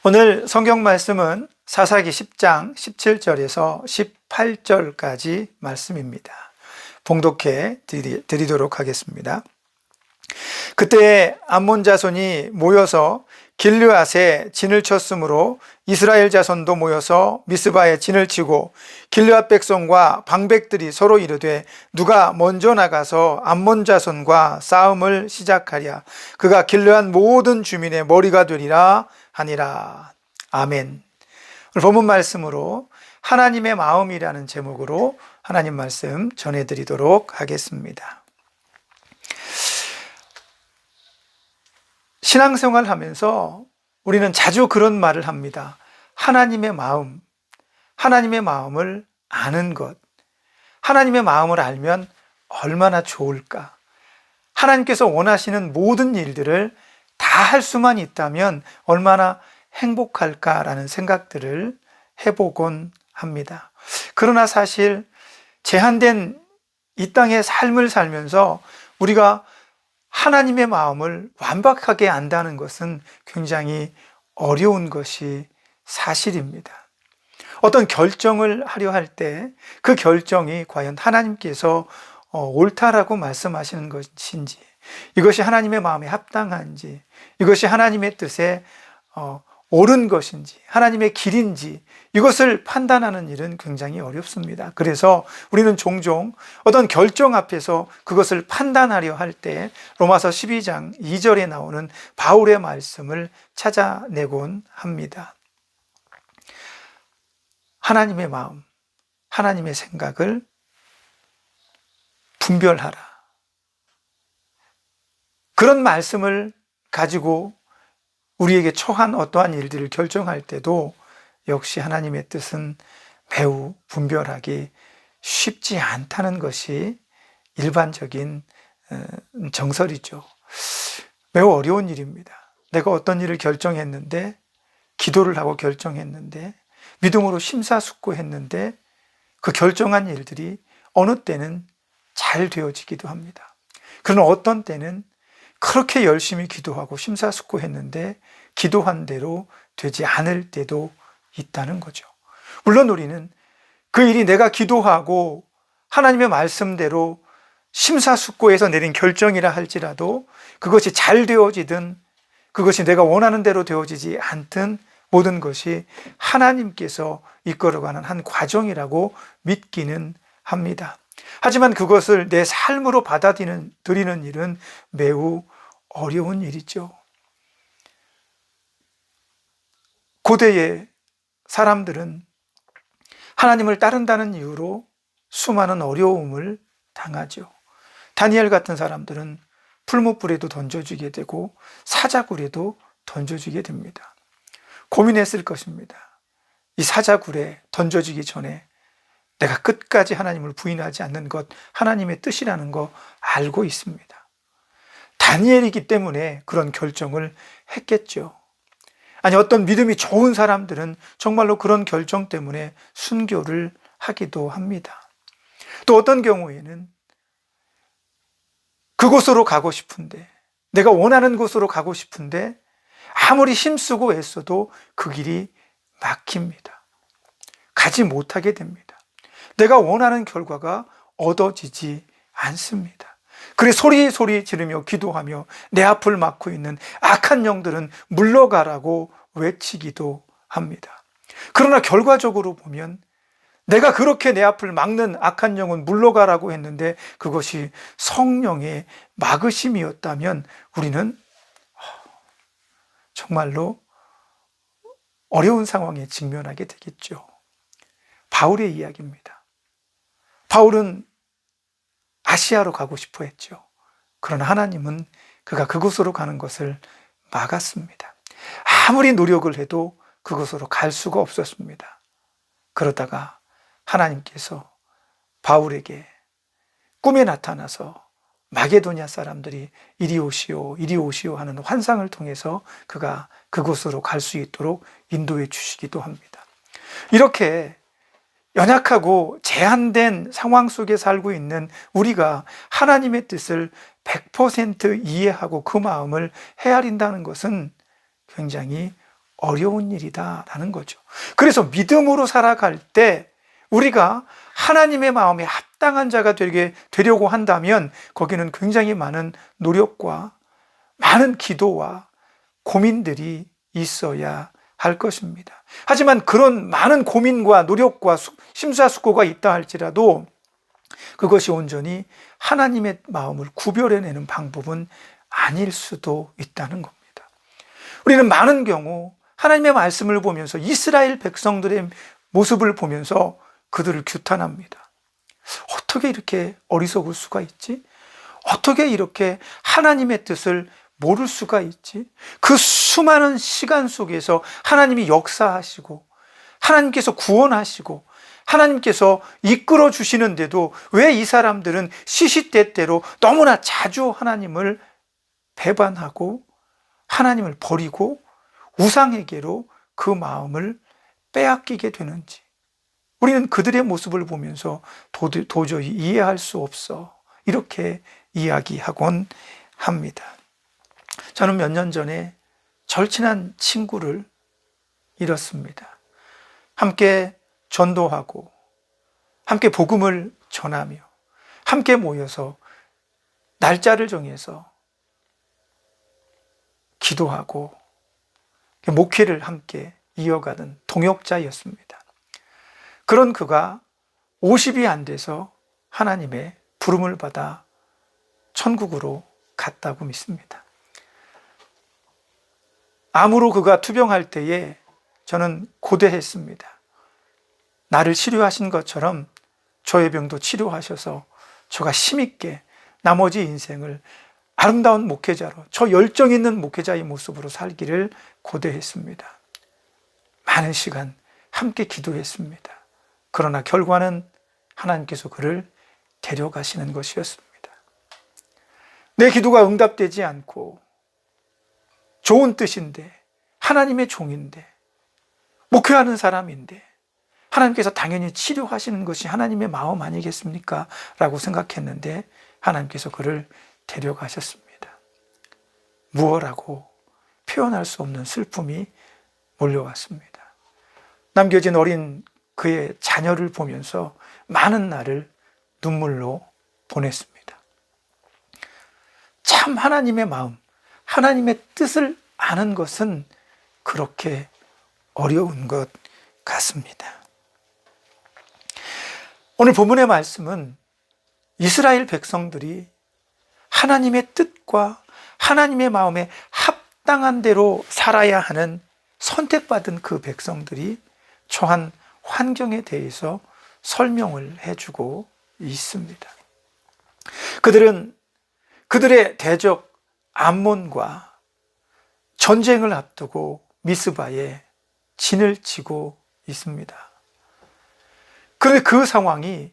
오늘 성경 말씀은 사사기 10장 17절에서 18절까지 말씀입니다. 봉독해 드리도록 하겠습니다. 그때 암몬 자손이 모여서 길르앗에 진을 쳤으므로 이스라엘 자손도 모여서 미스바에 진을 치고 길르앗 백성과 방백들이 서로 이르되 누가 먼저 나가서 암몬 자손과 싸움을 시작하랴. 그가 길르앗 모든 주민의 머리가 되리라 하니라. 아멘. 오늘 본문 말씀으로 하나님의 마음이라는 제목으로 하나님 말씀 전해드리도록 하겠습니다. 신앙생활 하면서 우리는 자주 그런 말을 합니다. 하나님의 마음, 하나님의 마음을 아는 것, 하나님의 마음을 알면 얼마나 좋을까? 하나님께서 원하시는 모든 일들을 다 할 수만 있다면 얼마나 행복할까라는 생각들을 해보곤 합니다. 그러나 사실 제한된 이 땅의 삶을 살면서 우리가 하나님의 마음을 완벽하게 안다는 것은 굉장히 어려운 것이 사실입니다. 어떤 결정을 하려 할 때 그 결정이 과연 하나님께서 옳다라고 말씀하시는 것인지, 이것이 하나님의 마음에 합당한지, 이것이 하나님의 뜻에 옳은 것인지, 하나님의 길인지, 이것을 판단하는 일은 굉장히 어렵습니다. 그래서 우리는 종종 어떤 결정 앞에서 그것을 판단하려 할 때 로마서 12장 2절에 나오는 바울의 말씀을 찾아내곤 합니다. 하나님의 마음, 하나님의 생각을 분별하라. 그런 말씀을 가지고 우리에게 처한 어떠한 일들을 결정할 때도 역시 하나님의 뜻은 매우 분별하기 쉽지 않다는 것이 일반적인 정설이죠. 매우 어려운 일입니다. 내가 어떤 일을 결정했는데, 기도를 하고 결정했는데, 믿음으로 심사숙고했는데 그 결정한 일들이 어느 때는 잘 되어지기도 합니다. 그러나 어떤 때는 그렇게 열심히 기도하고 심사숙고했는데 기도한 대로 되지 않을 때도 있다는 거죠. 물론 우리는 그 일이 내가 기도하고 하나님의 말씀대로 심사숙고해서 내린 결정이라 할지라도 그것이 잘 되어지든 그것이 내가 원하는 대로 되어지지 않든 모든 것이 하나님께서 이끌어가는 한 과정이라고 믿기는 합니다. 하지만 그것을 내 삶으로 받아들이는 일은 매우 어려운 일이죠. 고대의 사람들은 하나님을 따른다는 이유로 수많은 어려움을 당하죠. 다니엘 같은 사람들은 풀무불에도 던져지게 되고 사자굴에도 던져지게 됩니다. 고민했을 것입니다. 이 사자굴에 던져지기 전에 내가 끝까지 하나님을 부인하지 않는 것, 하나님의 뜻이라는 거 알고 있습니다. 다니엘이기 때문에 그런 결정을 했겠죠. 아니, 어떤 믿음이 좋은 사람들은 정말로 그런 결정 때문에 순교를 하기도 합니다. 또 어떤 경우에는 그곳으로 가고 싶은데, 내가 원하는 곳으로 가고 싶은데 아무리 힘쓰고 애써도 그 길이 막힙니다. 가지 못하게 됩니다. 내가 원하는 결과가 얻어지지 않습니다. 그래 소리 지르며 기도하며 내 앞을 막고 있는 악한 영들은 물러가라고 외치기도 합니다. 그러나 결과적으로 보면 내가 그렇게 내 앞을 막는 악한 영은 물러가라고 했는데 그것이 성령의 막으심이었다면 우리는 정말로 어려운 상황에 직면하게 되겠죠. 바울의 이야기입니다. 바울은 아시아로 가고 싶어 했죠. 그러나 하나님은 그가 그곳으로 가는 것을 막았습니다. 아무리 노력을 해도 그곳으로 갈 수가 없었습니다. 그러다가 하나님께서 바울에게 꿈에 나타나서 마게도냐 사람들이 이리 오시오 하는 환상을 통해서 그가 그곳으로 갈 수 있도록 인도해 주시기도 합니다. 이렇게 연약하고 제한된 상황 속에 살고 있는 우리가 하나님의 뜻을 100% 이해하고 그 마음을 헤아린다는 것은 굉장히 어려운 일이다라는 거죠. 그래서 믿음으로 살아갈 때 우리가 하나님의 마음에 합당한 자가 되려고 한다면 거기는 굉장히 많은 노력과 많은 기도와 고민들이 있어야 할 것입니다. 하지만 그런 많은 고민과 노력과 심사숙고가 있다 할지라도 그것이 온전히 하나님의 마음을 구별해내는 방법은 아닐 수도 있다는 겁니다. 우리는 많은 경우 하나님의 말씀을 보면서 이스라엘 백성들의 모습을 보면서 그들을 규탄합니다. 어떻게 이렇게 어리석을 수가 있지? 어떻게 이렇게 하나님의 뜻을 모를 수가 있지? 그 수많은 시간 속에서 하나님이 역사하시고 하나님께서 구원하시고 하나님께서 이끌어 주시는데도 왜 이 사람들은 시시때때로 너무나 자주 하나님을 배반하고 하나님을 버리고 우상에게로 그 마음을 빼앗기게 되는지 우리는 그들의 모습을 보면서 도저히 이해할 수 없어 이렇게 이야기하곤 합니다. 저는 몇 년 전에 절친한 친구를 잃었습니다. 함께 전도하고 함께 복음을 전하며 함께 모여서 날짜를 정해서 기도하고 목회를 함께 이어가는 동역자였습니다. 그런 그가 50이 안 돼서 하나님의 부름을 받아 천국으로 갔다고 믿습니다. 암으로 그가 투병할 때에 저는 고대했습니다. 나를 치료하신 것처럼 저의 병도 치료하셔서 저가 힘있게 나머지 인생을 아름다운 목회자로 저 열정 있는 목회자의 모습으로 살기를 고대했습니다. 많은 시간 함께 기도했습니다. 그러나 결과는 하나님께서 그를 데려가시는 것이었습니다. 내 기도가 응답되지 않고 좋은 뜻인데 하나님의 종인데 목회하는 사람인데 하나님께서 당연히 치료하시는 것이 하나님의 마음 아니겠습니까? 라고 생각했는데 하나님께서 그를 데려가셨습니다. 무엇라고 표현할 수 없는 슬픔이 몰려왔습니다. 남겨진 어린 그의 자녀를 보면서 많은 날을 눈물로 보냈습니다. 참 하나님의 마음, 하나님의 뜻을 아는 것은 그렇게 어려운 것 같습니다. 오늘 본문의 말씀은 이스라엘 백성들이 하나님의 뜻과 하나님의 마음에 합당한 대로 살아야 하는 선택받은 그 백성들이 처한 환경에 대해서 설명을 해주고 있습니다. 그들은 그들의 대적 암몬과 전쟁을 앞두고 미스바에 진을 치고 있습니다. 그런데 그 상황이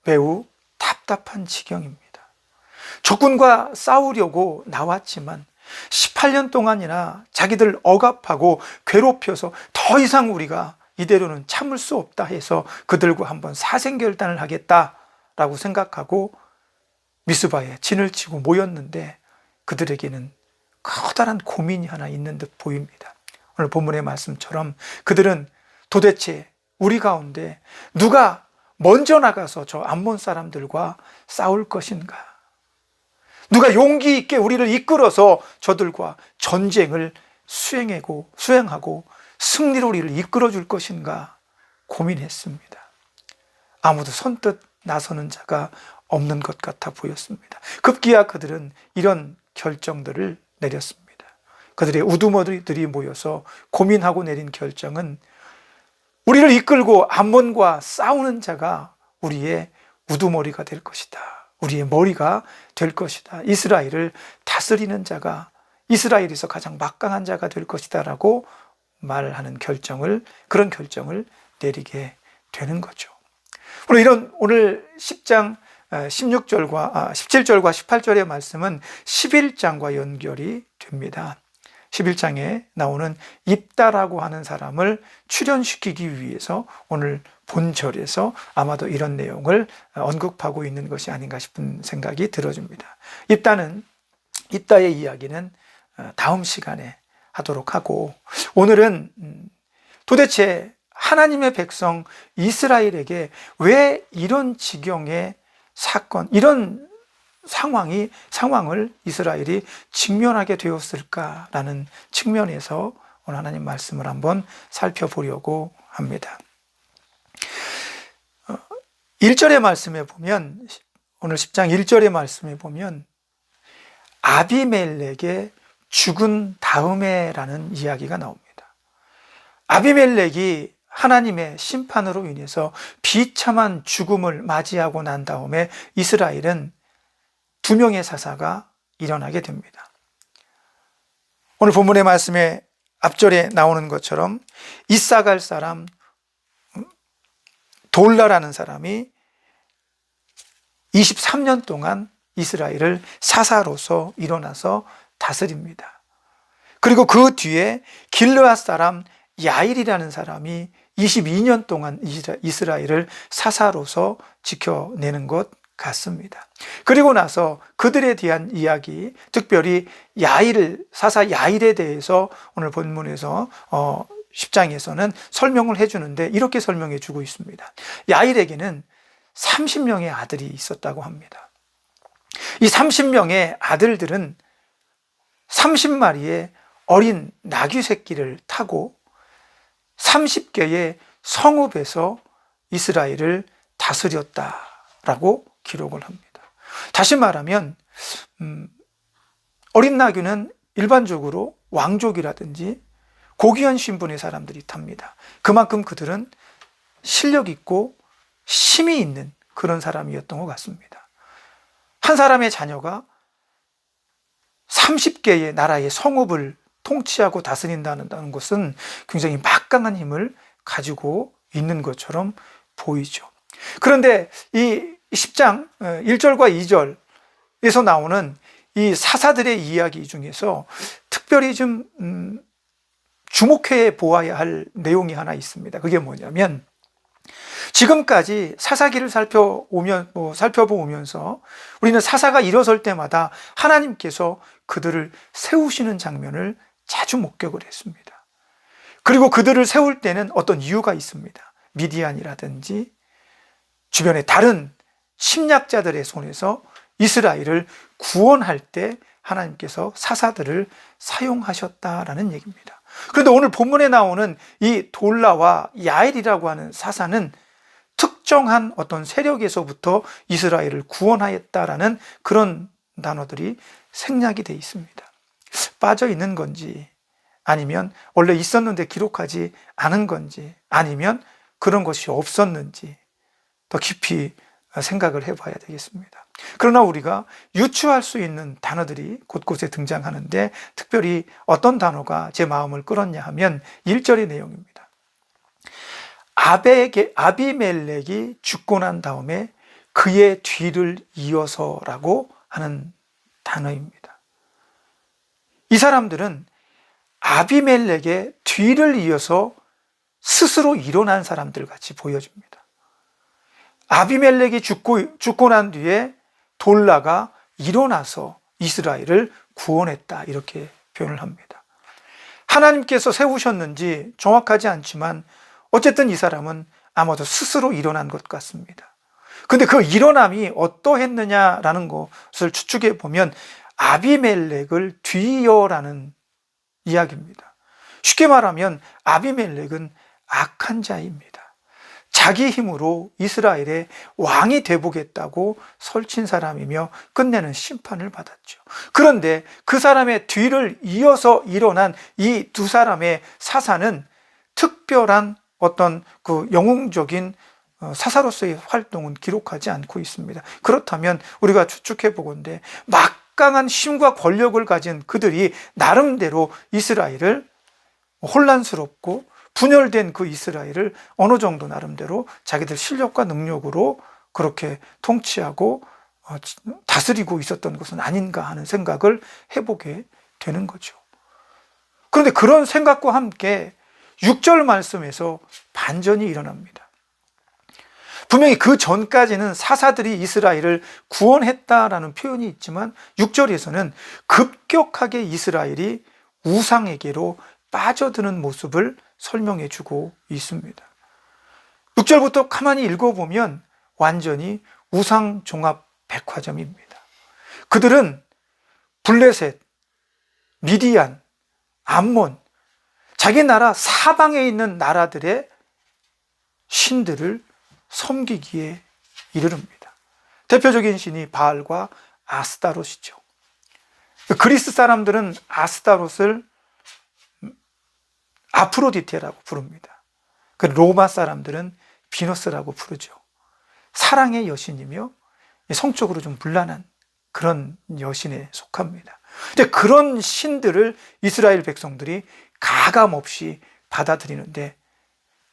매우 답답한 지경입니다. 적군과 싸우려고 나왔지만 18년 동안이나 자기들 억압하고 괴롭혀서 더 이상 우리가 이대로는 참을 수 없다 해서 그들과 한번 사생결단을 하겠다라고 생각하고 미스바에 진을 치고 모였는데 그들에게는 커다란 고민이 하나 있는 듯 보입니다. 오늘 본문의 말씀처럼 그들은 도대체 우리 가운데 누가 먼저 나가서 저 암몬 사람들과 싸울 것인가? 누가 용기 있게 우리를 이끌어서 저들과 전쟁을 수행하고 승리로 우리를 이끌어 줄 것인가 고민했습니다. 아무도 선뜻 나서는 자가 없는 것 같아 보였습니다. 급기야 그들은 이런 결정들을 내렸습니다. 그들의 우두머리들이 모여서 고민하고 내린 결정은 우리를 이끌고 암몬과 싸우는 자가 우리의 우두머리가 될 것이다. 우리의 머리가 될 것이다. 이스라엘을 다스리는 자가 이스라엘에서 가장 막강한 자가 될 것이다 라고 말하는 그런 결정을 내리게 되는 거죠. 오늘 10장 17절과 18절의 말씀은 11장과 연결이 됩니다. 11장에 나오는 입다라고 하는 사람을 출현시키기 위해서 오늘 본절에서 아마도 이런 내용을 언급하고 있는 것이 아닌가 싶은 생각이 들어집니다. 입다의 이야기는 다음 시간에 하도록 하고, 오늘은 도대체 하나님의 백성 이스라엘에게 왜 이런 지경의 사건, 이런 상황을 이스라엘이 직면하게 되었을까라는 측면에서 오늘 하나님 말씀을 한번 살펴보려고 합니다. 1절의 말씀에 보면, 오늘 10장 1절의 말씀에 보면 아비멜렉의 죽은 다음에라는 이야기가 나옵니다. 아비멜렉이 하나님의 심판으로 인해서 비참한 죽음을 맞이하고 난 다음에 이스라엘은 2명의 사사가 일어나게 됩니다. 오늘 본문의 말씀에 앞절에 나오는 것처럼 이사갈 사람 돌라라는 사람이 23년 동안 이스라엘을 사사로서 일어나서 다스립니다. 그리고 그 뒤에 길르앗 사람 야일이라는 사람이 22년 동안 이스라엘을 사사로서 지켜내는 것 같습니다. 그리고 나서 그들에 대한 이야기, 특별히 사사 야일에 대해서 오늘 본문에서 10장에서는 설명을 해주는데 이렇게 설명해 주고 있습니다. 야일에게는 30명의 아들이 있었다고 합니다. 이 30명의 아들들은 30마리의 어린 나귀 새끼를 타고 30개의 성읍에서 이스라엘을 다스렸다라고 기록을 합니다. 다시 말하면 어린 나귀는 일반적으로 왕족이라든지 고귀한 신분의 사람들이 탑니다. 그만큼 그들은 실력 있고 힘이 있는 그런 사람이었던 것 같습니다. 한 사람의 자녀가 30개의 나라의 성읍을 통치하고 다스린다는 것은 굉장히 막강한 힘을 가지고 있는 것처럼 보이죠. 그런데 이 10장 1절과 2절에서 나오는 이 사사들의 이야기 중에서 특별히 좀 주목해 보아야 할 내용이 하나 있습니다. 그게 뭐냐면, 지금까지 사사기를 살펴보면서 우리는 사사가 일어설 때마다 하나님께서 그들을 세우시는 장면을 자주 목격을 했습니다. 그리고 그들을 세울 때는 어떤 이유가 있습니다. 미디안이라든지 주변의 다른 침략자들의 손에서 이스라엘을 구원할 때 하나님께서 사사들을 사용하셨다라는 얘기입니다. 그런데 오늘 본문에 나오는 이 돌라와 야엘이라고 하는 사사는 특정한 어떤 세력에서부터 이스라엘을 구원하였다라는 그런 단어들이 생략이 되어 있습니다. 빠져 있는 건지, 아니면 원래 있었는데 기록하지 않은 건지, 아니면 그런 것이 없었는지 더 깊이 생각을 해봐야 되겠습니다. 그러나 우리가 유추할 수 있는 단어들이 곳곳에 등장하는데, 특별히 어떤 단어가 제 마음을 끌었냐 하면 1절의 내용입니다. 아비멜렉이 죽고 난 다음에 그의 뒤를 이어서라고 하는 단어입니다. 이 사람들은 아비멜렉의 뒤를 이어서 스스로 일어난 사람들 같이 보여집니다. 아비멜렉이 죽고 난 뒤에 돌라가 일어나서 이스라엘을 구원했다, 이렇게 표현을 합니다. 하나님께서 세우셨는지 정확하지 않지만 어쨌든 이 사람은 아마도 스스로 일어난 것 같습니다. 근데 그 일어남이 어떠했느냐라는 것을 추측해 보면 아비멜렉을 뒤이어라는 이야기입니다. 쉽게 말하면 아비멜렉은 악한 자입니다. 자기 힘으로 이스라엘의 왕이 되보겠다고 설친 사람이며 끝내는 심판을 받았죠. 그런데 그 사람의 뒤를 이어서 일어난 이 두 사람의 사사는 특별한 어떤 그 영웅적인 사사로서의 활동은 기록하지 않고 있습니다. 그렇다면 우리가 추측해 보건대 막강한 힘과 권력을 가진 그들이 나름대로 이스라엘을 혼란스럽고 분열된 그 이스라엘을 어느 정도 나름대로 자기들 실력과 능력으로 그렇게 통치하고 다스리고 있었던 것은 아닌가 하는 생각을 해보게 되는 거죠. 그런데 그런 생각과 함께 6절 말씀에서 반전이 일어납니다. 분명히 그 전까지는 사사들이 이스라엘을 구원했다라는 표현이 있지만 6절에서는 급격하게 이스라엘이 우상에게로 빠져드는 모습을 설명해 주고 있습니다. 6절부터 가만히 읽어보면 완전히 우상 종합 백화점입니다. 그들은 블레셋, 미디안, 암몬, 자기 나라 사방에 있는 나라들의 신들을 섬기기에 이르릅니다. 대표적인 신이 바알과 아스타롯이죠. 그리스 사람들은 아스타롯을 아프로디테라고 부릅니다. 그 로마 사람들은 비너스라고 부르죠. 사랑의 여신이며 성적으로 좀 문란한 그런 여신에 속합니다. 근데 그런 신들을 이스라엘 백성들이 가감없이 받아들이는데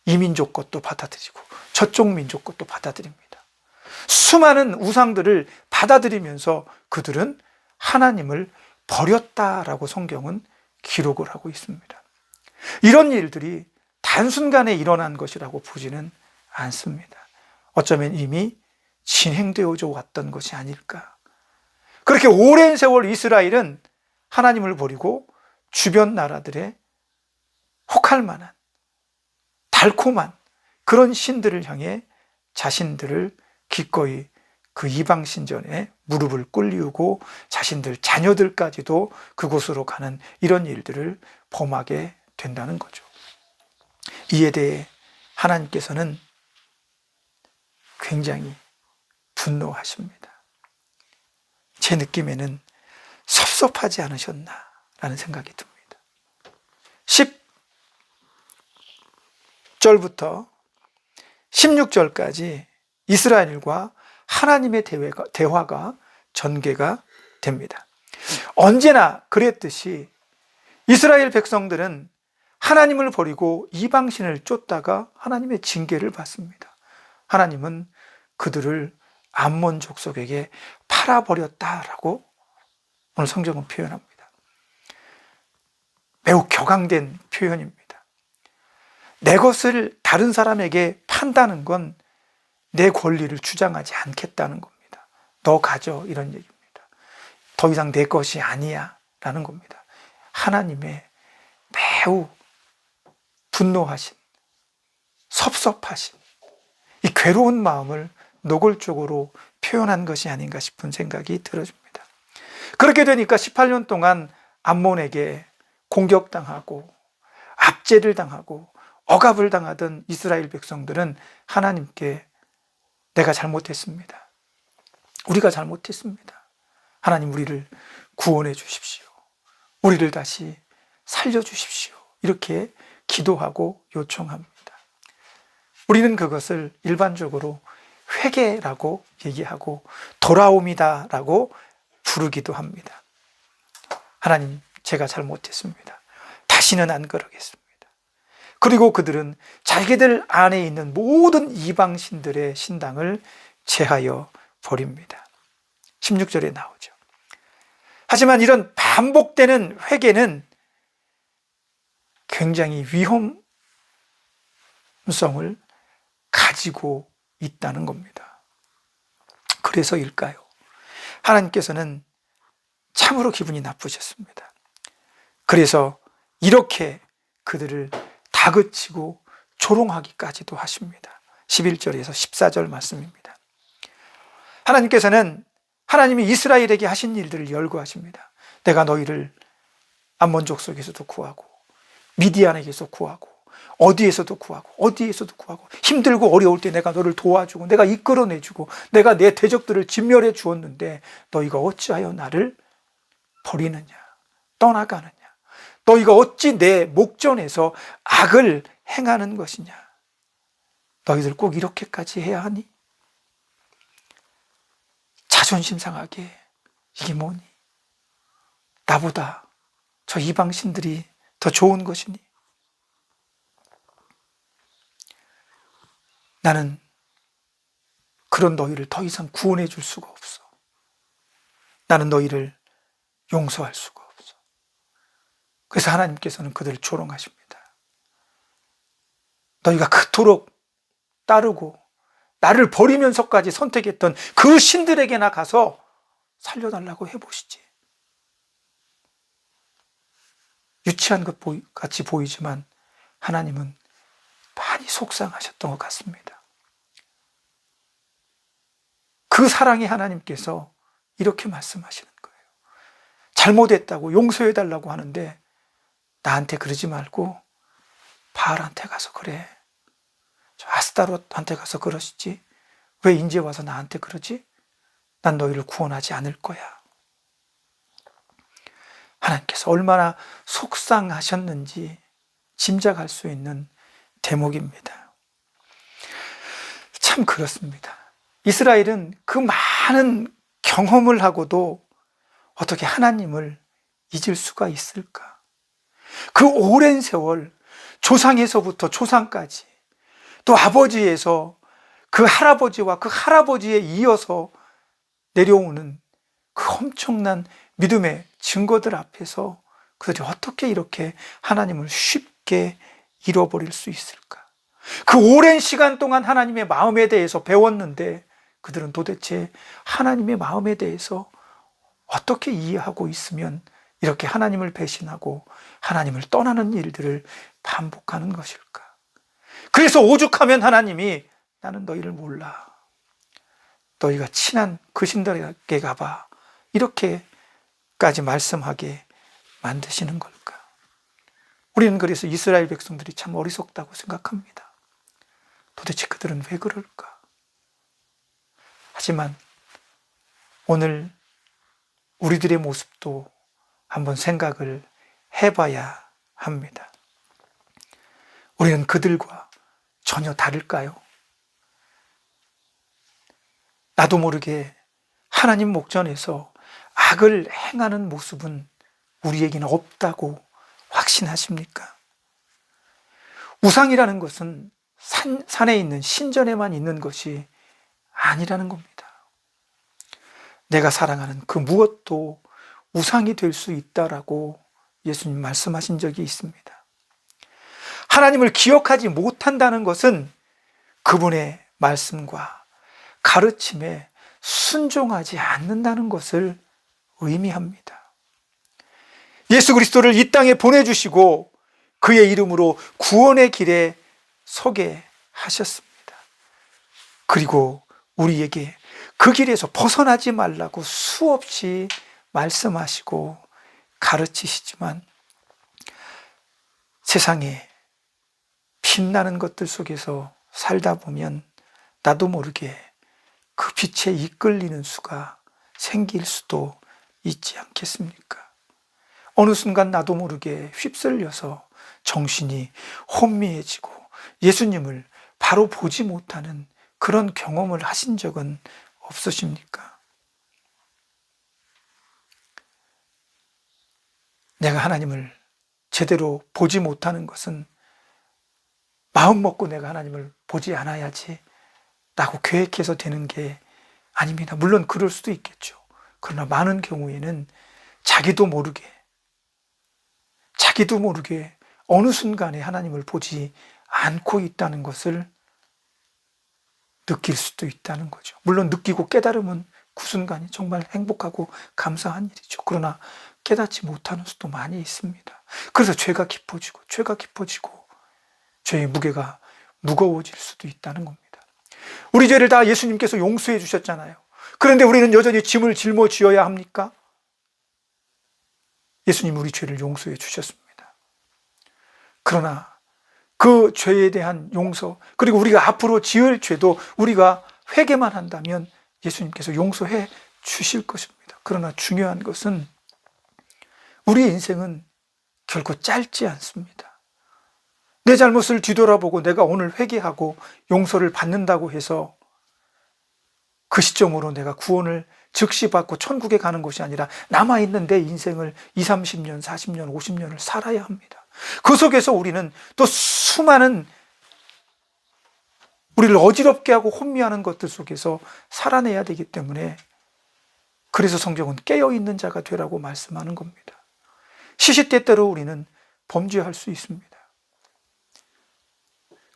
이 민족 것도 받아들이고 저쪽 민족 것도 받아들입니다. 수많은 우상들을 받아들이면서 그들은 하나님을 버렸다라고 성경은 기록을 하고 있습니다. 이런 일들이 단순간에 일어난 것이라고 보지는 않습니다. 어쩌면 이미 진행되어져 왔던 것이 아닐까. 그렇게 오랜 세월 이스라엘은 하나님을 버리고 주변 나라들의 혹할 만한 달콤한 그런 신들을 향해 자신들을 기꺼이 그 이방 신전에 무릎을 꿇리우고 자신들 자녀들까지도 그곳으로 가는 이런 일들을 범하게 된다는 거죠. 이에 대해 하나님께서는 굉장히 분노하십니다. 제 느낌에는 섭섭하지 않으셨나라는 생각이 듭니다. 10절부터 16절까지 이스라엘과 하나님의 대화가 전개가 됩니다. 언제나 그랬듯이 이스라엘 백성들은 하나님을 버리고 이방신을 쫓다가 하나님의 징계를 받습니다. 하나님은 그들을 암몬 족속에게 팔아버렸다라고 오늘 성경은 표현합니다. 매우 격앙된 표현입니다. 내 것을 다른 사람에게 판다는 건 내 권리를 주장하지 않겠다는 겁니다. 너 가져, 이런 얘기입니다. 더 이상 내 것이 아니야 라는 겁니다. 하나님의 매우 분노하신, 섭섭하신 이 괴로운 마음을 노골적으로 표현한 것이 아닌가 싶은 생각이 들어집니다. 그렇게 되니까 18년 동안 암몬에게 공격당하고 압제를 당하고 억압을 당하던 이스라엘 백성들은 하나님께 내가 잘못했습니다. 우리가 잘못했습니다. 하나님, 우리를 구원해 주십시오. 우리를 다시 살려주십시오. 이렇게 기도하고 요청합니다. 우리는 그것을 일반적으로 회개라고 얘기하고 돌아옴이다라고 부르기도 합니다. 하나님, 제가 잘못했습니다. 다시는 안 그러겠습니다. 그리고 그들은 자기들 안에 있는 모든 이방신들의 신당을 제하여 버립니다. 16절에 나오죠. 하지만 이런 반복되는 회개는 굉장히 위험성을 가지고 있다는 겁니다. 그래서일까요? 하나님께서는 참으로 기분이 나쁘셨습니다. 그래서 이렇게 그들을 다그치고 조롱하기까지도 하십니다. 11절에서 14절 말씀입니다. 하나님께서는 하나님이 이스라엘에게 하신 일들을 열거하십니다. 내가 너희를 암몬 족속에서도 구하고 미디안에게서 구하고 어디에서도 구하고 힘들고 어려울 때 내가 너를 도와주고 내가 이끌어내주고 내가 내 대적들을 진멸해 주었는데 너희가 어찌하여 나를 버리느냐, 떠나가느냐, 너희가 어찌 내 목전에서 악을 행하는 것이냐, 너희들 꼭 이렇게까지 해야 하니? 자존심 상하게 이게 뭐니? 나보다 저 이방신들이 더 좋은 것이니? 나는 그런 너희를 더 이상 구원해 줄 수가 없어. 나는 너희를 용서할 수가 없어. 그래서 하나님께서는 그들을 조롱하십니다. 너희가 그토록 따르고 나를 버리면서까지 선택했던 그 신들에게나 가서 살려달라고 해보시지. 유치한 것 같이 보이지만 하나님은 많이 속상하셨던 것 같습니다. 그 사랑의 하나님께서 이렇게 말씀하시는 거예요. 잘못했다고 용서해달라고 하는데 나한테 그러지 말고 바알한테 가서 그래. 저 아스타롯한테 가서 그러시지. 왜 이제 와서 나한테 그러지? 난 너희를 구원하지 않을 거야. 하나님께서 얼마나 속상하셨는지 짐작할 수 있는 대목입니다. 참 그렇습니다. 이스라엘은 그 많은 경험을 하고도 어떻게 하나님을 잊을 수가 있을까? 그 오랜 세월 조상에서부터 조상까지 또 아버지에서 그 할아버지와 그 할아버지에 이어서 내려오는 그 엄청난 믿음의 증거들 앞에서 그들이 어떻게 이렇게 하나님을 쉽게 잃어버릴 수 있을까? 그 오랜 시간 동안 하나님의 마음에 대해서 배웠는데 그들은 도대체 하나님의 마음에 대해서 어떻게 이해하고 있으면 이렇게 하나님을 배신하고 하나님을 떠나는 일들을 반복하는 것일까? 그래서 오죽하면 하나님이 나는 너희를 몰라. 너희가 친한 그 신들에게 가봐. 이렇게까지 말씀하게 만드시는 걸까? 우리는 그래서 이스라엘 백성들이 참 어리석다고 생각합니다. 도대체 그들은 왜 그럴까? 하지만 오늘 우리들의 모습도 한번 생각을 해봐야 합니다. 우리는 그들과 전혀 다를까요? 나도 모르게 하나님 목전에서 악을 행하는 모습은 우리에게는 없다고 확신하십니까? 우상이라는 것은 산에 있는 신전에만 있는 것이 아니라는 겁니다. 내가 사랑하는 그 무엇도 우상이 될 수 있다라고 예수님 말씀하신 적이 있습니다. 하나님을 기억하지 못한다는 것은 그분의 말씀과 가르침에 순종하지 않는다는 것을 의미합니다. 예수 그리스도를 이 땅에 보내주시고 그의 이름으로 구원의 길에 서게 하셨습니다. 그리고 우리에게 그 길에서 벗어나지 말라고 수없이 말씀하시고 가르치시지만 세상에 빛나는 것들 속에서 살다 보면 나도 모르게 그 빛에 이끌리는 수가 생길 수도 있지 않겠습니까? 어느 순간 나도 모르게 휩쓸려서 정신이 혼미해지고 예수님을 바로 보지 못하는 그런 경험을 하신 적은 없으십니까? 내가 하나님을 제대로 보지 못하는 것은 마음 먹고 내가 하나님을 보지 않아야지 라고 계획해서 되는 게 아닙니다. 물론 그럴 수도 있겠죠. 그러나 많은 경우에는 자기도 모르게 어느 순간에 하나님을 보지 않고 있다는 것을 느낄 수도 있다는 거죠. 물론 느끼고 깨달으면 그 순간이 정말 행복하고 감사한 일이죠. 그러나 깨닫지 못하는 수도 많이 있습니다. 그래서 죄가 깊어지고 죄의 무게가 무거워질 수도 있다는 겁니다. 우리 죄를 다 예수님께서 용서해 주셨잖아요. 그런데 우리는 여전히 짐을 짊어지어야 합니까? 예수님 우리 죄를 용서해 주셨습니다. 그러나 그 죄에 대한 용서, 그리고 우리가 앞으로 지을 죄도 우리가 회개만 한다면 예수님께서 용서해 주실 것입니다. 그러나 중요한 것은 우리의 인생은 결코 짧지 않습니다. 내 잘못을 뒤돌아보고 내가 오늘 회개하고 용서를 받는다고 해서 그 시점으로 내가 구원을 즉시 받고 천국에 가는 것이 아니라 남아있는 내 인생을 20, 30년, 40년, 50년을 살아야 합니다. 그 속에서 우리는 또 수많은 우리를 어지럽게 하고 혼미하는 것들 속에서 살아내야 되기 때문에 그래서 성경은 깨어있는 자가 되라고 말씀하는 겁니다. 시시때때로 우리는 범죄할 수 있습니다.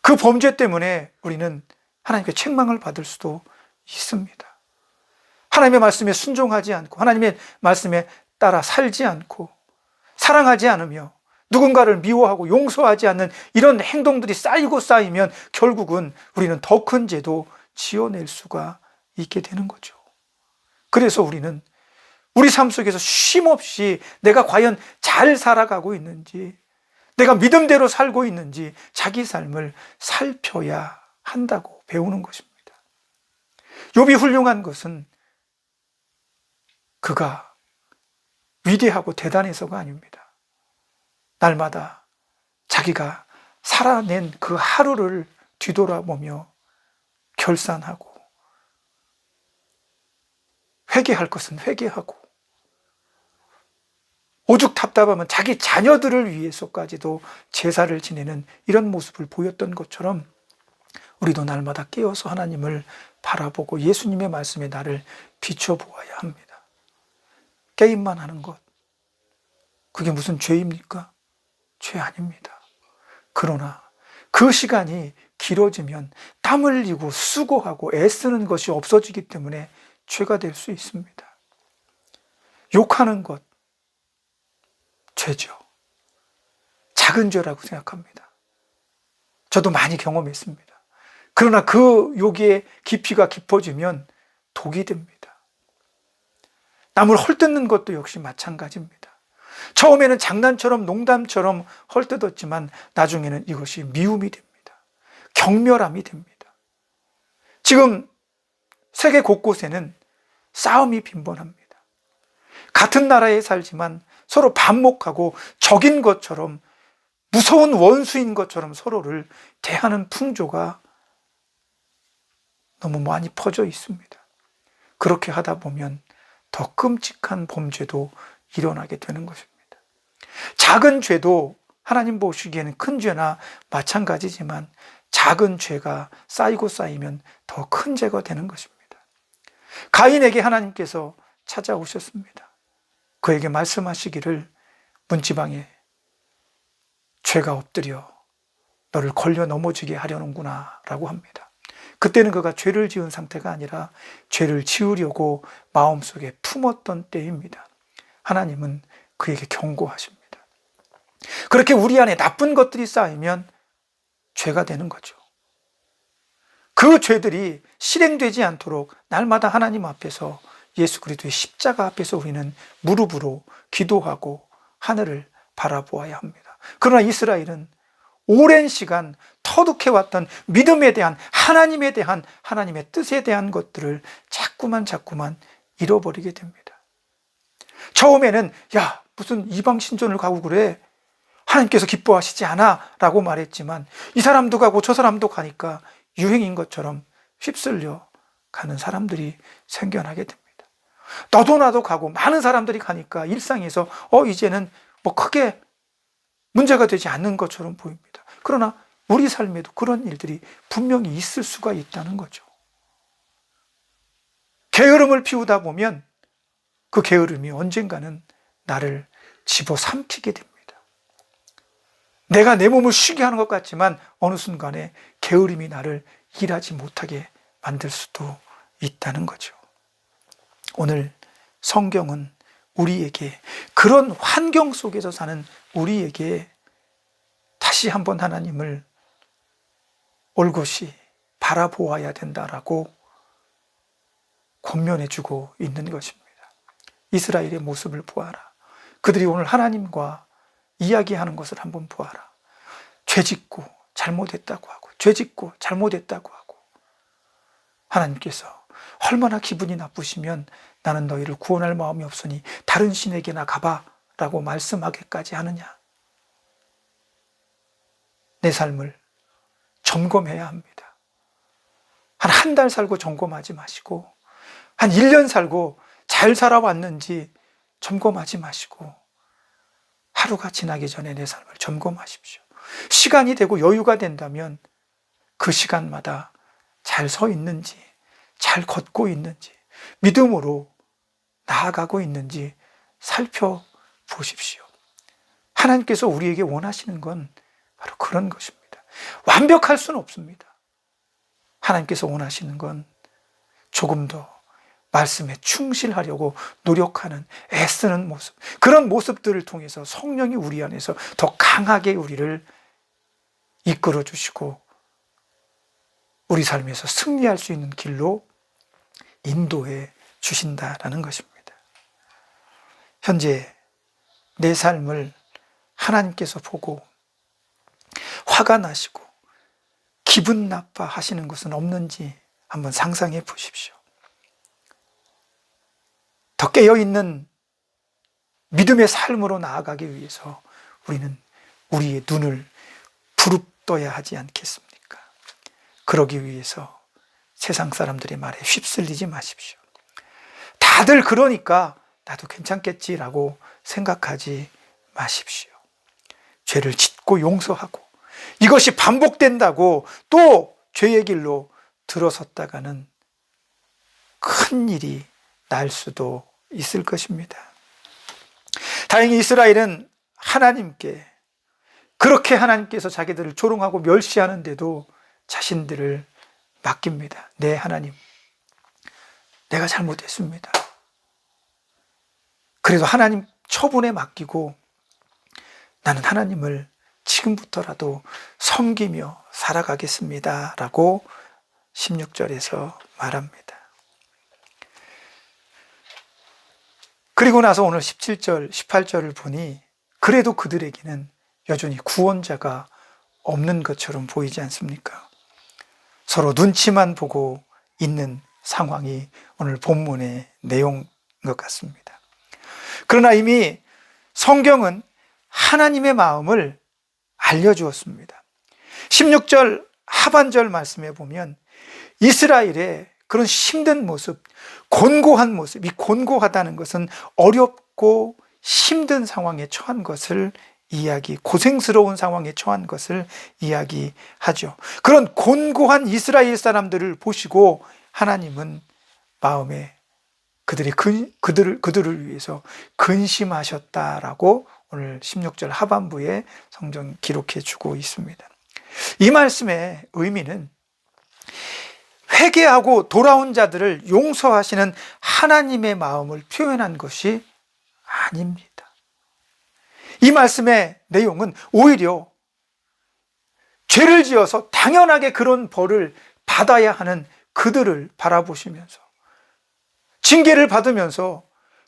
그 범죄 때문에 우리는 하나님께 책망을 받을 수도 있습니다. 하나님의 말씀에 순종하지 않고 하나님의 말씀에 따라 살지 않고 사랑하지 않으며 누군가를 미워하고 용서하지 않는 이런 행동들이 쌓이고 쌓이면 결국은 우리는 더 큰 죄도 지어낼 수가 있게 되는 거죠. 그래서 우리는 우리 삶 속에서 쉼없이 내가 과연 잘 살아가고 있는지, 내가 믿음대로 살고 있는지 자기 삶을 살펴야 한다고 배우는 것입니다. 욥이 훌륭한 것은 그가 위대하고 대단해서가 아닙니다. 날마다 자기가 살아낸 그 하루를 뒤돌아보며 결산하고, 회개할 것은 회개하고, 오죽 답답하면 자기 자녀들을 위해서까지도 제사를 지내는 이런 모습을 보였던 것처럼 우리도 날마다 깨어서 하나님을 바라보고 예수님의 말씀에 나를 비춰보아야 합니다. 게임만 하는 것, 그게 무슨 죄입니까? 죄 아닙니다. 그러나 그 시간이 길어지면 땀 흘리고 수고하고 애쓰는 것이 없어지기 때문에 죄가 될 수 있습니다. 욕하는 것, 죄죠. 작은 죄라고 생각합니다. 저도 많이 경험했습니다. 그러나 그 욕의 깊이가 깊어지면 독이 됩니다. 남을 헐뜯는 것도 역시 마찬가지입니다. 처음에는 장난처럼 농담처럼 헐뜯었지만 나중에는 이것이 미움이 됩니다. 경멸함이 됩니다. 지금 세계 곳곳에는 싸움이 빈번합니다. 같은 나라에 살지만 서로 반목하고 적인 것처럼, 무서운 원수인 것처럼 서로를 대하는 풍조가 너무 많이 퍼져 있습니다. 그렇게 하다 보면 더 끔찍한 범죄도 일어나게 되는 것입니다. 작은 죄도 하나님 보시기에는 큰 죄나 마찬가지지만 작은 죄가 쌓이고 쌓이면 더 큰 죄가 되는 것입니다. 가인에게 하나님께서 찾아오셨습니다. 그에게 말씀하시기를 문지방에 죄가 엎드려 너를 걸려 넘어지게 하려는구나 라고 합니다. 그때는 그가 죄를 지은 상태가 아니라 죄를 지으려고 마음속에 품었던 때입니다. 하나님은 그에게 경고하십니다. 그렇게 우리 안에 나쁜 것들이 쌓이면 죄가 되는 거죠. 그 죄들이 실행되지 않도록 날마다 하나님 앞에서, 예수 그리스도의 십자가 앞에서 우리는 무릎으로 기도하고 하늘을 바라보아야 합니다. 그러나 이스라엘은 오랜 시간 터득해왔던 믿음에 대한, 하나님에 대한, 하나님의 뜻에 대한 것들을 자꾸만 잃어버리게 됩니다. 처음에는 야, 무슨 이방 신전을 가고 그래? 하나님께서 기뻐하시지 않아 라고 말했지만 이 사람도 가고 저 사람도 가니까 유행인 것처럼 휩쓸려 가는 사람들이 생겨나게 됩니다. 너도 나도 가고 많은 사람들이 가니까 일상에서 이제는 뭐 크게 문제가 되지 않는 것처럼 보입니다. 그러나 우리 삶에도 그런 일들이 분명히 있을 수가 있다는 거죠. 게으름을 피우다 보면 그 게으름이 언젠가는 나를 집어삼키게 됩니다. 내가 내 몸을 쉬게 하는 것 같지만 어느 순간에 게으름이 나를 일하지 못하게 만들 수도 있다는 거죠. 오늘 성경은 우리에게, 그런 환경 속에서 사는 우리에게 다시 한번 하나님을 올곧이 바라보아야 된다라고 권면해주고 있는 것입니다. 이스라엘의 모습을 보아라. 그들이 오늘 하나님과 이야기하는 것을 한번 보아라. 죄짓고 잘못했다고 하고, 죄짓고 잘못했다고 하고, 하나님께서 얼마나 기분이 나쁘시면 나는 너희를 구원할 마음이 없으니 다른 신에게나 가봐 라고 말씀하기까지 하느냐. 내 삶을 점검해야 합니다. 한 달 살고 점검하지 마시고, 한 1년 살고 잘 살아왔는지 점검하지 마시고, 하루가 지나기 전에 내 삶을 점검하십시오. 시간이 되고 여유가 된다면 그 시간마다 잘 서 있는지, 잘 걷고 있는지, 믿음으로 나아가고 있는지 살펴보십시오. 하나님께서 우리에게 원하시는 건 바로 그런 것입니다. 완벽할 수는 없습니다. 하나님께서 원하시는 건 조금 더 말씀에 충실하려고 노력하는, 애쓰는 모습, 그런 모습들을 통해서 성령이 우리 안에서 더 강하게 우리를 이끌어 주시고 우리 삶에서 승리할 수 있는 길로 인도해 주신다라는 것입니다. 현재 내 삶을 하나님께서 보고 화가 나시고 기분 나빠 하시는 것은 없는지 한번 상상해 보십시오. 더 깨어있는 믿음의 삶으로 나아가기 위해서 우리는 우리의 눈을 부릅떠야 하지 않겠습니까? 그러기 위해서 세상 사람들의 말에 휩쓸리지 마십시오. 다들 그러니까 나도 괜찮겠지라고 생각하지 마십시오. 죄를 짓고 용서하고 이것이 반복된다고 또 죄의 길로 들어섰다가는 큰 일이 날 수도 있을 것입니다. 다행히 이스라엘은 하나님께, 그렇게 하나님께서 자기들을 조롱하고 멸시하는데도 자신들을 맡깁니다. 네, 하나님, 내가 잘못했습니다. 그래도 하나님 처분에 맡기고 나는 하나님을 지금부터라도 섬기며 살아가겠습니다 라고 16절에서 말합니다. 그리고 나서 오늘 17절, 18절을 보니 그래도 그들에게는 여전히 구원자가 없는 것처럼 보이지 않습니까? 서로 눈치만 보고 있는 상황이 오늘 본문의 내용인 것 같습니다. 그러나 이미 성경은 하나님의 마음을 알려주었습니다. 16절 하반절 말씀에 보면 이스라엘의 그런 힘든 모습, 곤고한 모습, 이 곤고하다는 것은 어렵고 힘든 상황에 처한 것을 고생스러운 상황에 처한 것을 이야기하죠. 그런 곤고한 이스라엘 사람들을 보시고 하나님은 마음에 그들을 위해서 근심하셨다라고 오늘 16절 하반부에 성경 기록해 주고 있습니다. 이 말씀의 의미는 회개하고 돌아온 자들을 용서하시는 하나님의 마음을 표현한 것이 아닙니다. 이 말씀의 내용은 오히려 죄를 지어서 당연하게 그런 벌을 받아야 하는 그들을 바라보시면서 징계를 받으면서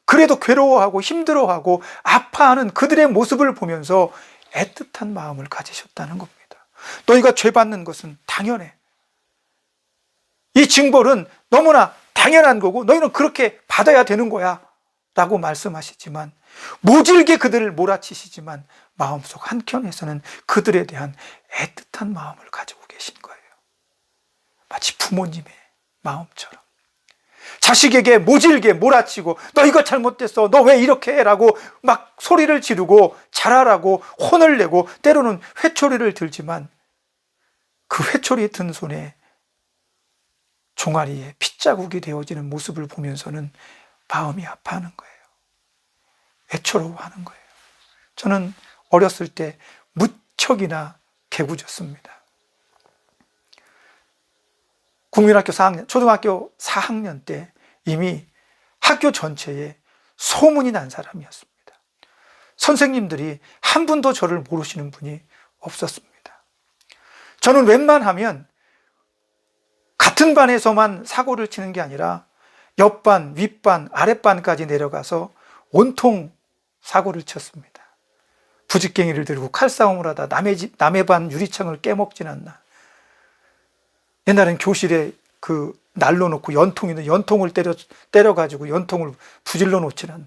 그래도 괴로워하고 힘들어하고 아파하는 그들의 모습을 보면서 애틋한 마음을 가지셨다는 겁니다. 너희가 죄 받는 것은 당연해. 이 징벌은 너무나 당연한 거고 너희는 그렇게 받아야 되는 거야 라고 말씀하시지만 모질게 그들을 몰아치시지만 마음속 한켠에서는 그들에 대한 애틋한 마음을 가지고 계신 거예요. 마치 부모님의 마음처럼 자식에게 모질게 몰아치고 너 이거 잘못됐어, 너 왜 이렇게 해? 라고 막 소리를 지르고 잘하라고 혼을 내고 때로는 회초리를 들지만 그 회초리 든 손에 종아리에 핏자국이 되어지는 모습을 보면서는 마음이 아파하는 거예요. 애처로워하는 거예요. 저는 어렸을 때 무척이나 개구졌습니다. 국민학교 4학년, 초등학교 4학년 때 이미 학교 전체에 소문이 난 사람이었습니다. 선생님들이 한 분도 저를 모르시는 분이 없었습니다. 저는 웬만하면 같은 반에서만 사고를 치는 게 아니라 옆반, 윗반, 아랫반까지 내려가서 온통 사고를 쳤습니다. 부직갱이를 들고 칼싸움을 하다 남의 반 유리창을 깨먹진 않나. 옛날엔 교실에 그 날로 놓고 연통이는 연통을 때려가지고 연통을 부질러 놓진 않나.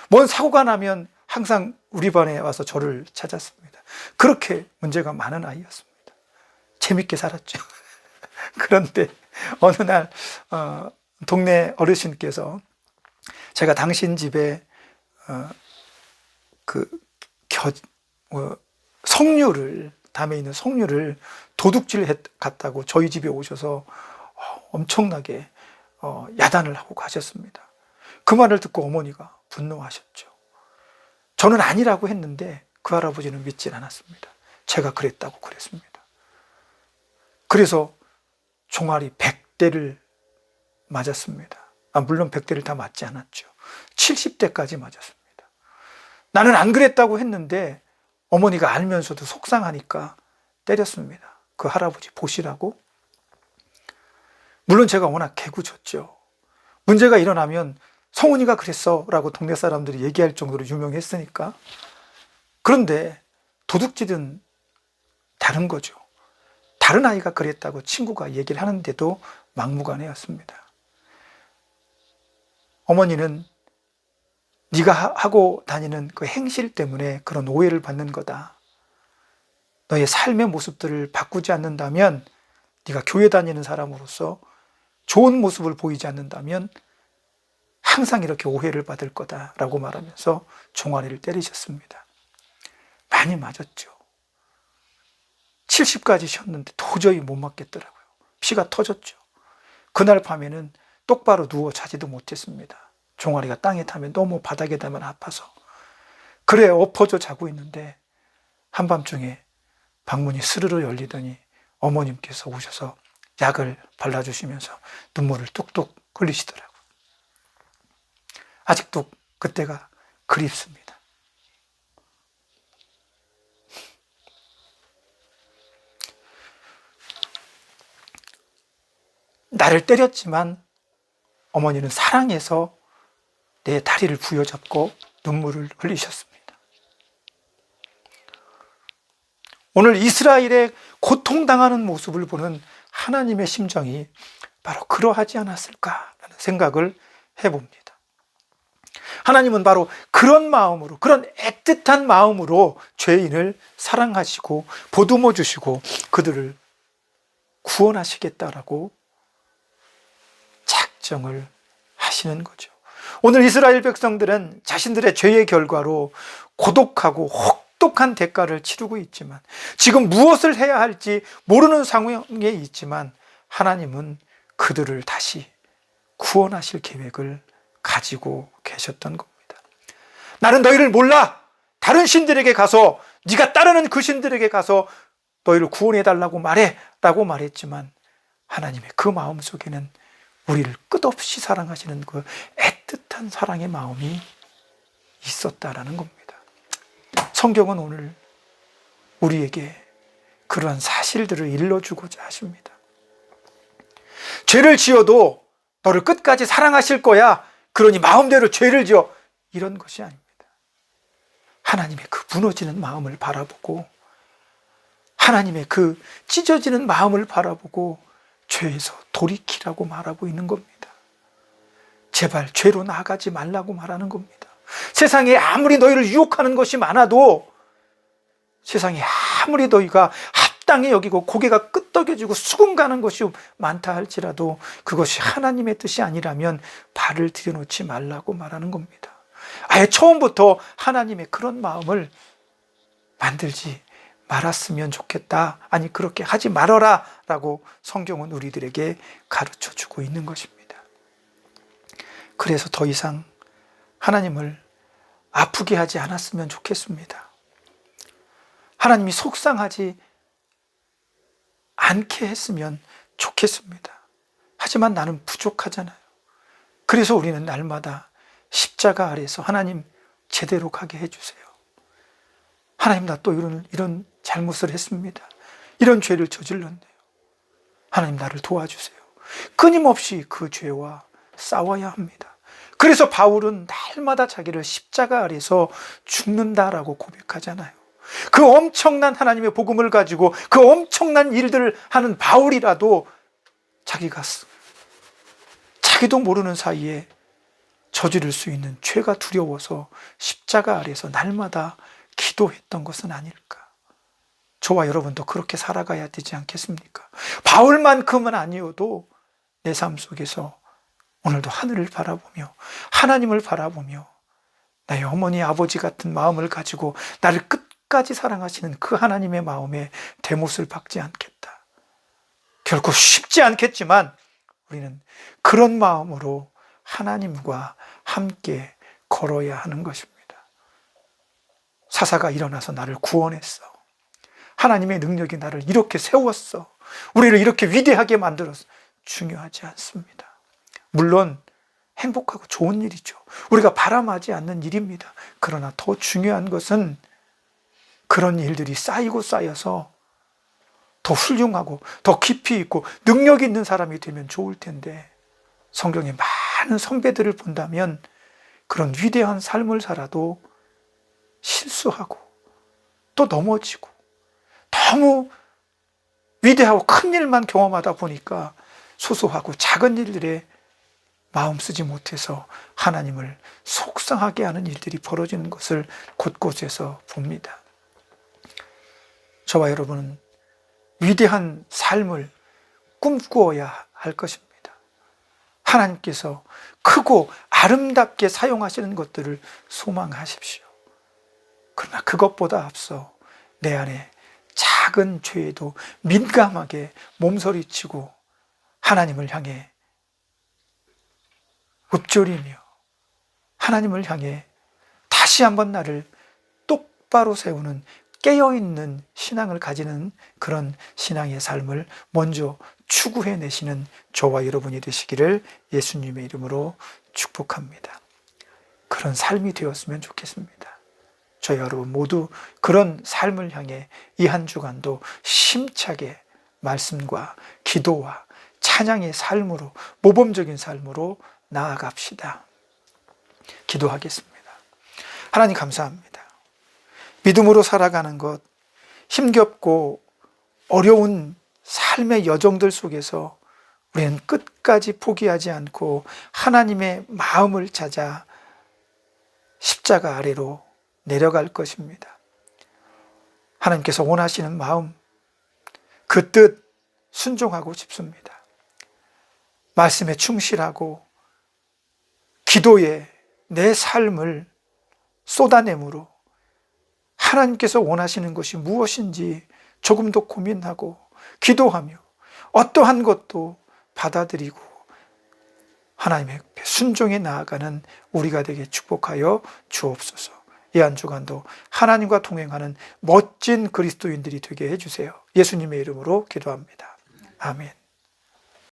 뭔 사고가 나면 항상 우리 반에 와서 저를 찾았습니다. 그렇게 문제가 많은 아이였습니다. 재밌게 살았죠. 그런데 어느 날 동네 어르신께서 제가 당신 집에 석류를, 담에 있는 석류를 도둑질 갔다고 저희 집에 오셔서 엄청나게 야단을 하고 가셨습니다. 그 말을 듣고 어머니가 분노하셨죠. 저는 아니라고 했는데 그 할아버지는 믿질 않았습니다. 제가 그랬다고 그랬습니다. 그래서 종아리 100대를 맞았습니다. 물론 100대를 다 맞지 않았죠. 70대까지 맞았습니다. 나는 안 그랬다고 했는데 어머니가 알면서도 속상하니까 때렸습니다. 그 할아버지 보시라고. 물론 제가 워낙 개구졌죠. 문제가 일어나면 성훈이가 그랬어 라고 동네 사람들이 얘기할 정도로 유명했으니까. 그런데 도둑질은 다른 거죠. 다른 아이가 그랬다고 친구가 얘기를 하는데도 막무가내였습니다. 어머니는 네가 하고 다니는 그 행실 때문에 그런 오해를 받는 거다. 너의 삶의 모습들을 바꾸지 않는다면, 네가 교회 다니는 사람으로서 좋은 모습을 보이지 않는다면 항상 이렇게 오해를 받을 거다라고 말하면서 종아리를 때리셨습니다. 많이 맞았죠. 70까지 쉬었는데 도저히 못 맞겠더라고요. 피가 터졌죠. 그날 밤에는 똑바로 누워 자지도 못했습니다. 종아리가 땅에 타면, 너무 바닥에 닿으면 아파서. 그래 엎어져 자고 있는데 한밤중에 방문이 스르르 열리더니 어머님께서 오셔서 약을 발라주시면서 눈물을 뚝뚝 흘리시더라고요. 아직도 그때가 그립습니다. 나를 때렸지만 어머니는 사랑해서 내 다리를 부여잡고 눈물을 흘리셨습니다. 오늘 이스라엘의 고통당하는 모습을 보는 하나님의 심정이 바로 그러하지 않았을까라는 생각을 해봅니다. 하나님은 바로 그런 마음으로, 그런 애틋한 마음으로 죄인을 사랑하시고 보듬어 주시고 그들을 구원하시겠다라고 작정을 하시는 거죠. 오늘 이스라엘 백성들은 자신들의 죄의 결과로 고독하고 혹독한 대가를 치르고 있지만, 지금 무엇을 해야 할지 모르는 상황에 있지만 하나님은 그들을 다시 구원하실 계획을 가지고 계셨던 겁니다. 나는 너희를 몰라. 다른 신들에게 가서, 네가 따르는 그 신들에게 가서 너희를 구원해달라고 말해 라고 말했지만, 하나님의 그 마음 속에는 우리를 끝없이 사랑하시는 그 애틋한 사랑의 마음이 있었다라는 겁니다. 성경은 오늘 우리에게 그러한 사실들을 일러주고자 하십니다. 죄를 지어도 너를 끝까지 사랑하실 거야, 그러니 마음대로 죄를 지어, 이런 것이 아닙니다. 하나님의 그 무너지는 마음을 바라보고, 하나님의 그 찢어지는 마음을 바라보고 죄에서 돌이키라고 말하고 있는 겁니다. 제발 죄로 나아가지 말라고 말하는 겁니다. 세상에 아무리 너희를 유혹하는 것이 많아도, 세상에 아무리 너희가 합당히 여기고 고개가 끄덕여지고 수군가는 것이 많다 할지라도 그것이 하나님의 뜻이 아니라면 발을 들여놓지 말라고 말하는 겁니다. 아예 처음부터 하나님의 그런 마음을 만들지 말았으면 좋겠다, 아니 그렇게 하지 말아라 라고 성경은 우리들에게 가르쳐주고 있는 것입니다. 그래서 더 이상 하나님을 아프게 하지 않았으면 좋겠습니다. 하나님이 속상하지 않게 했으면 좋겠습니다. 하지만 나는 부족하잖아요. 그래서 우리는 날마다 십자가 아래서 하나님 제대로 가게 해주세요. 하나님 나 또 이런 잘못을 했습니다. 이런 죄를 저질렀네요. 하나님 나를 도와주세요. 끊임없이 그 죄와 싸워야 합니다. 그래서 바울은 날마다 자기를 십자가 아래서 죽는다라고 고백하잖아요. 그 엄청난 하나님의 복음을 가지고 그 엄청난 일들을 하는 바울이라도 자기도 모르는 사이에 저지를 수 있는 죄가 두려워서 십자가 아래서 날마다 기도했던 것은 아닐까. 저와 여러분도 그렇게 살아가야 되지 않겠습니까? 바울만큼은 아니어도 내 삶 속에서 오늘도 하늘을 바라보며 하나님을 바라보며 나의 어머니 아버지 같은 마음을 가지고 나를 끝까지 사랑하시는 그 하나님의 마음에 대못을 박지 않겠다. 결코 쉽지 않겠지만 우리는 그런 마음으로 하나님과 함께 걸어야 하는 것입니다. 사사가 일어나서 나를 구원했어. 하나님의 능력이 나를 이렇게 세웠어. 우리를 이렇게 위대하게 만들었어. 중요하지 않습니다. 물론 행복하고 좋은 일이죠. 우리가 바람하지 않는 일입니다. 그러나 더 중요한 것은 그런 일들이 쌓이고 쌓여서 더 훌륭하고 더 깊이 있고 능력 있는 사람이 되면 좋을 텐데, 성경의 많은 선배들을 본다면 그런 위대한 삶을 살아도 실수하고 또 넘어지고 너무 위대하고 큰 일만 경험하다 보니까 소소하고 작은 일들에 마음 쓰지 못해서 하나님을 속상하게 하는 일들이 벌어지는 것을 곳곳에서 봅니다. 저와 여러분은 위대한 삶을 꿈꾸어야 할 것입니다. 하나님께서 크고 아름답게 사용하시는 것들을 소망하십시오. 그러나 그것보다 앞서 내 안에 작은 죄에도 민감하게 몸서리치고 하나님을 향해 읊조리며 하나님을 향해 다시 한번 나를 똑바로 세우는 깨어있는 신앙을 가지는 그런 신앙의 삶을 먼저 추구해내시는 저와 여러분이 되시기를 예수님의 이름으로 축복합니다. 그런 삶이 되었으면 좋겠습니다. 저희 여러분 모두 그런 삶을 향해 이 한 주간도 힘차게 말씀과 기도와 찬양의 삶으로, 모범적인 삶으로 나아갑시다. 기도하겠습니다. 하나님 감사합니다. 믿음으로 살아가는 것, 힘겹고 어려운 삶의 여정들 속에서 우리는 끝까지 포기하지 않고 하나님의 마음을 찾아 십자가 아래로 내려갈 것입니다. 하나님께서 원하시는 마음, 그 뜻 순종하고 싶습니다. 말씀에 충실하고 기도에 내 삶을 쏟아내므로 하나님께서 원하시는 것이 무엇인지 조금 더 고민하고 기도하며 어떠한 것도 받아들이고 하나님의 순종에 나아가는 우리가 되게 축복하여 주옵소서. 이 한 주간도 하나님과 동행하는 멋진 그리스도인들이 되게 해주세요. 예수님의 이름으로 기도합니다. 아멘.